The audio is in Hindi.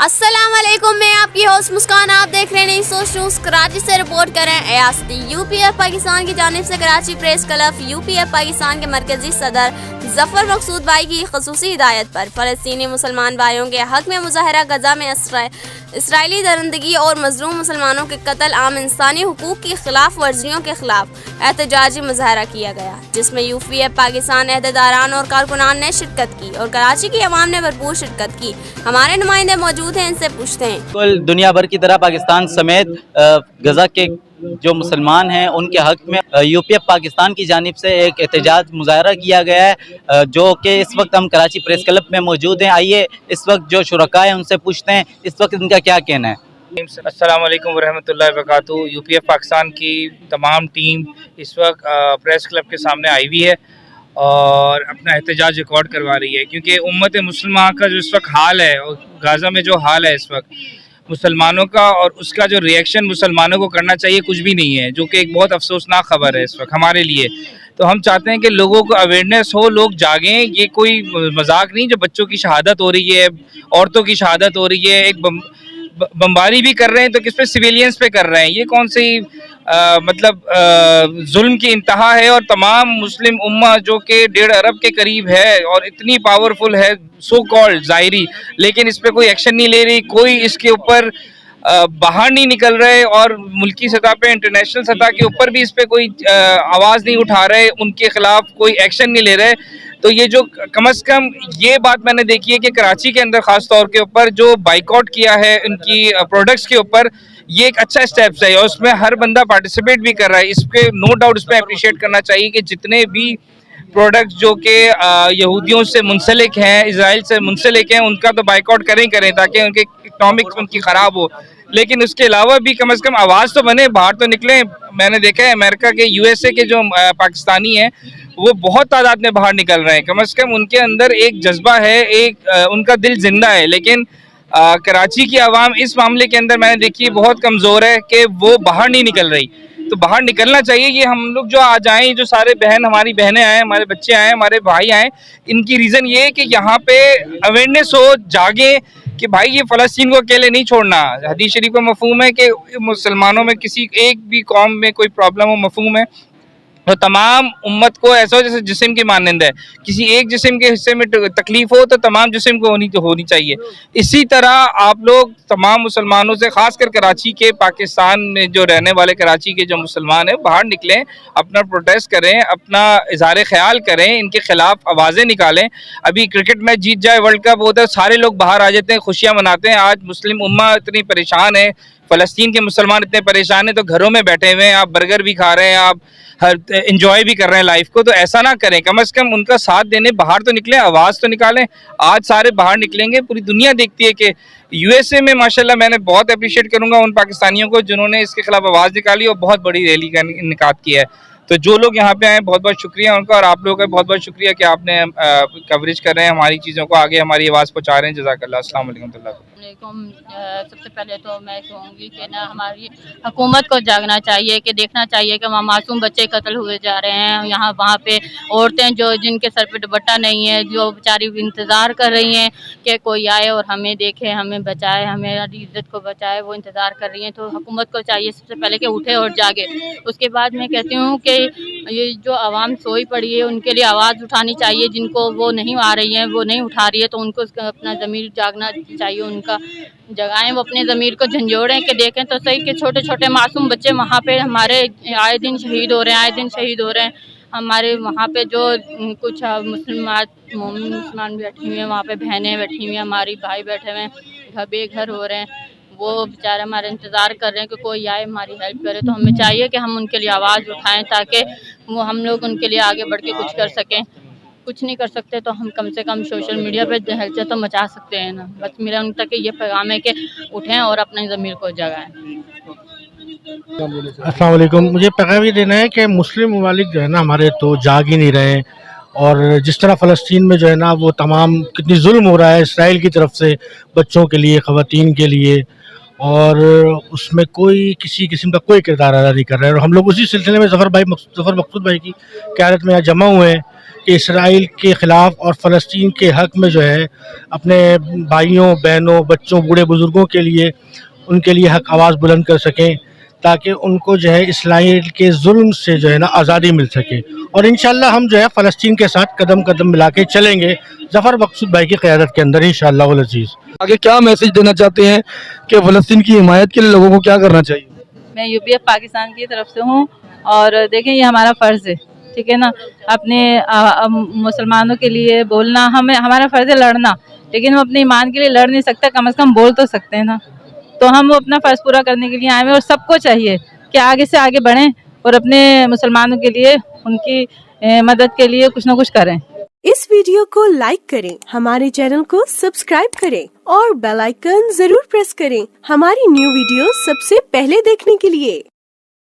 अस्सलाम वालेकुम, मैं आपकी होस्ट मुस्कान। आप देख रहे हैं नई सोच न्यूज़। कराची से रिपोर्ट कर रहे हैं एयासती। यूपीएफ पाकिस्तान की जानिब से Karachi press club UPF Pakistan के मरकजी सदर जफर मकसूद भाई की खसूसी हिदायत पर फ़लस्तीनी मुसलमान भाइयों के हक़ में मुज़ाहरा गज़ा में इसराइली दरिंदगी और मज़लूम मुसलमानों के कत्ल, आम इंसानी हुकूक की खिलाफ वर्जियों के खिलाफ एहतजाजी मुज़ाहरा किया गया, जिसमें यूपीएफ पाकिस्तान अहदेदारान और कारकुनान ने शिरकत की और कराची की अवाम ने भरपूर शिरकत की। हमारे नुमाइंदे मौजूद हैं, इनसे पूछते हैं। कुल दुनिया भर की तरह पाकिस्तान समेत गजा के जो मुसलमान हैं उनके हक में यूपीएफ पाकिस्तान की जानिब से एक एहतजाज मुज़ाहरा किया गया है, जो कि इस वक्त हम कराची प्रेस क्लब में मौजूद हैं। आइए इस वक्त जो शुरका हैं उनसे पूछते हैं इस वक्त इनका क्या कहना है। अस्सलाम वालेकुम वरहमतुल्लाहि वबरकातुहू। यूपीएफ पाकिस्तान की तमाम टीम इस वक्त प्रेस क्लब के सामने आई हुई है और अपना एहतजाज रिकॉर्ड करवा रही है, क्योंकि उम्मत मुसलमान का जो इस वक्त हाल है और गाज़ा में जो हाल है इस वक्त मुसलमानों का, और उसका जो रिएक्शन मुसलमानों को करना चाहिए कुछ भी नहीं है, जो कि एक बहुत अफसोसनाक खबर है इस वक्त हमारे लिए। तो हम चाहते हैं कि लोगों को अवेयरनेस हो, लोग जागें। ये कोई मजाक नहीं, जो बच्चों की शहादत हो रही है, औरतों की शहादत हो रही है, एक बमबारी भी कर रहे हैं, तो किस पे? सिविलियंस पे कर रहे हैं। ये कौन सी जुल्म की इंतहा है। और तमाम मुस्लिम उम्मा जो कि 1.5 अरब के करीब है और इतनी पावरफुल है सो कॉल्ड ज़ाहिरी, लेकिन इस पे कोई एक्शन नहीं ले रही, कोई इसके ऊपर बाहर नहीं निकल रहे, और मुल्की सतह पे, इंटरनेशनल सतह के ऊपर भी इस पे कोई आवाज़ नहीं उठा रहे, उनके खिलाफ कोई एक्शन नहीं ले रहे। तो ये जो कम अज़ कम ये बात मैंने देखी है कि कराची के अंदर ख़ास तौर के ऊपर जो बाइकआउट किया है उनकी प्रोडक्ट्स के ऊपर, ये एक अच्छा स्टेप्स है और उसमें हर बंदा पार्टिसिपेट भी कर रहा है। इस पे नो डाउट इस पर अप्रिशिएट करना चाहिए कि जितने भी प्रोडक्ट्स जो कि यहूदियों से मुंसलिक हैं, इजराइल से मुंसलिक हैं, उनका तो बाइकआउट करें ताकि उनके इकनॉमिक्स उनकी ख़राब हो। लेकिन उसके अलावा भी कम अज़ कम आवाज़ तो बने, बाहर तो निकले। मैंने देखा है अमेरिका के, यूएसए के जो पाकिस्तानी हैं वो बहुत तादाद में बाहर निकल रहे हैं। कम अज़ कम उनके अंदर एक जज्बा है, एक उनका दिल जिंदा है। लेकिन कराची की आवाम इस मामले के अंदर मैंने देखी बहुत कमज़ोर है कि वो बाहर नहीं निकल रही। तो बाहर निकलना चाहिए। ये हम लोग जो आज आए, जो सारे बहन, हमारी बहनें आए, हमारे बच्चे आए, हमारे भाई आए, इनकी रीज़न ये है कि यहाँ पे अवेयरनेस हो, जागे कि भाई ये फ़लस्तीन को अकेले नहीं छोड़ना। हदीस शरीफ का मफ़हूम है कि मुसलमानों में किसी एक भी कौम में कोई प्रॉब्लम हो, मफ़हूम है, तो तमाम उम्मत को ऐसा हो जैसे जिस्म की मानंद है, किसी एक जिस्म के हिस्से में तकलीफ हो तो तमाम जिस्म को होनी चाहिए। इसी तरह आप लोग तमाम मुसलमानों से, खासकर कराची के, पाकिस्तान में जो रहने वाले कराची के जो मुसलमान हैं, बाहर निकलें, अपना प्रोटेस्ट करें, अपना इज़हार ख्याल करें, इनके खिलाफ आवाज़ें निकालें। अभी क्रिकेट मैच जीत जाए, वर्ल्ड कप होता है, सारे लोग बाहर आ जाते हैं, खुशियाँ मनाते हैं। आज मुस्लिम उम्मा इतनी परेशान है, फ़लस्तीन के मुसलमान इतने परेशान हैं, तो घरों में बैठे हुए हैं, आप बर्गर भी खा रहे हैं, आप हर इंजॉय भी कर रहे हैं लाइफ को। तो ऐसा ना करें, कम अज़ कम उनका साथ देने बाहर तो निकलें, आवाज़ तो निकालें। आज सारे बाहर निकलेंगे, पूरी दुनिया देखती है कि यूएसए में माशाल्लाह, मैंने बहुत अप्रिशिएट करूंगा उन पाकिस्तानियों को जिन्होंने इसके खिलाफ आवाज़ निकाली और बहुत बड़ी रैली का इनेकाद किया है। तो जो लोग यहाँ पे आए, बहुत बहुत शुक्रिया उनका, और आप लोगों का बहुत बहुत शुक्रिया कि आपने कवरेज कर रहे हैं हमारी चीज़ों को, आगे हमारी आवाज़ पहुँचा रहे हैं। जज़ाकल्लाह। अस्सलाम वालेकुम। सबसे पहले तो मैं कहूँगी कि ना हमारी हुकूमत को जागना चाहिए, कि देखना चाहिए कि वहाँ मासूम बच्चे कत्ल हुए जा रहे हैं। यहाँ वहाँ पे औरतें जो जिनके सर पे दुपट्टा नहीं है, जो बेचारी इंतज़ार कर रही हैं कि कोई आए और हमें देखे, हमें बचाए, हमारी इज्जत को बचाए, वो इंतज़ार कर रही हैं। तो हुकूमत को चाहिए सबसे पहले कि उठे और जागे। उसके बाद मैं कहती हूँ कि ये जो आवाम सोई पड़ी है उनके लिए आवाज़ उठानी चाहिए, जिनको वो नहीं आ रही है, वो नहीं उठा रही है, तो उनको अपना ज़मीर जागना चाहिए, उनका जगाएं, वो अपने ज़मीर को झंझोड़ें कि देखें तो सही कि छोटे छोटे मासूम बच्चे वहाँ पे हमारे आए दिन शहीद हो रहे हैं, आए दिन शहीद हो रहे हैं। हमारे वहाँ पे जो कुछ मुसलमान बैठी हुए हैं, वहाँ पे बहनें बैठी हुई हैं, हमारी भाई बैठे हुए हैं, घर बेघर हो रहे हैं, वो बेचारे हमारे इंतज़ार कर रहे हैं कि कोई आए हमारी हेल्प करे। तो हमें चाहिए कि हम उनके लिए आवाज़ उठाएं, ताकि वो हम लोग उनके लिए आगे बढ़ के कुछ कर सकें। कुछ नहीं कर सकते तो हम कम से कम सोशल मीडिया पे हलचल तो मचा सकते हैं ना। बस मेरा उन तक ये पैगाम है कि उठें और अपने ज़मीर को जगाएं। अस्सलाम वालेकुम। मुझे पैगाम ये देना है कि मुस्लिम ममालिक जो है ना हमारे, तो जाग ही नहीं रहे। और जिस तरह फ़लस्तीन में जो है ना वो तमाम कितनी जुल्म हो रहा है इसराइल की तरफ से बच्चों के लिए, ख़वातीन के लिए, और उसमें कोई किसी किस्म का कोई किरदार अदा नहीं कर रहा है। और हम लोग उसी सिलसिले में ज़फ़र मकसूद भाई की क़यादत में यहाँ जमा हुए हैं कि इसराइल के ख़िलाफ़ और फ़लस्तीन के हक़ में जो है अपने भाइयों, बहनों, बच्चों, बूढ़े बुज़ुर्गों के लिए उनके लिए हक़ आवाज़ बुलंद कर सकें, ताकि उनको जो है इसराइल के जुल्म से जो है ना आज़ादी मिल सके। और इंशाअल्लाह हम जो है फ़लस्तीन के साथ कदम कदम मिला के चलेंगे ज़फ़र मकसूद भाई की क़यादत के अंदर इंशाअल्लाह वल अज़ीज़। आगे क्या मैसेज देना चाहते हैं कि फ़लस्तीन की हिमायत के लिए लोगों को क्या करना चाहिए? मैं यूपीएफ पाकिस्तान की तरफ से हूँ और देखें ये हमारा फ़र्ज़ है, ठीक है ना, अपने मुसलमानों के लिए बोलना, हमें हमारा फ़र्ज़ है लड़ना, लेकिन हम अपने ईमान के लिए लड़ नहीं सकते, कम से कम बोल तो सकते हैं ना। तो हम वो अपना फ़र्ज़ पूरा करने के लिए आए हैं और सबको चाहिए कि आगे से आगे बढ़ें और अपने मुसलमानों के लिए, उनकी मदद के लिए कुछ ना कुछ करें। इस वीडियो को लाइक करें, हमारे चैनल को सब्सक्राइब करें और बेल आइकन जरूर प्रेस करें हमारी न्यू वीडियो सबसे पहले देखने के लिए।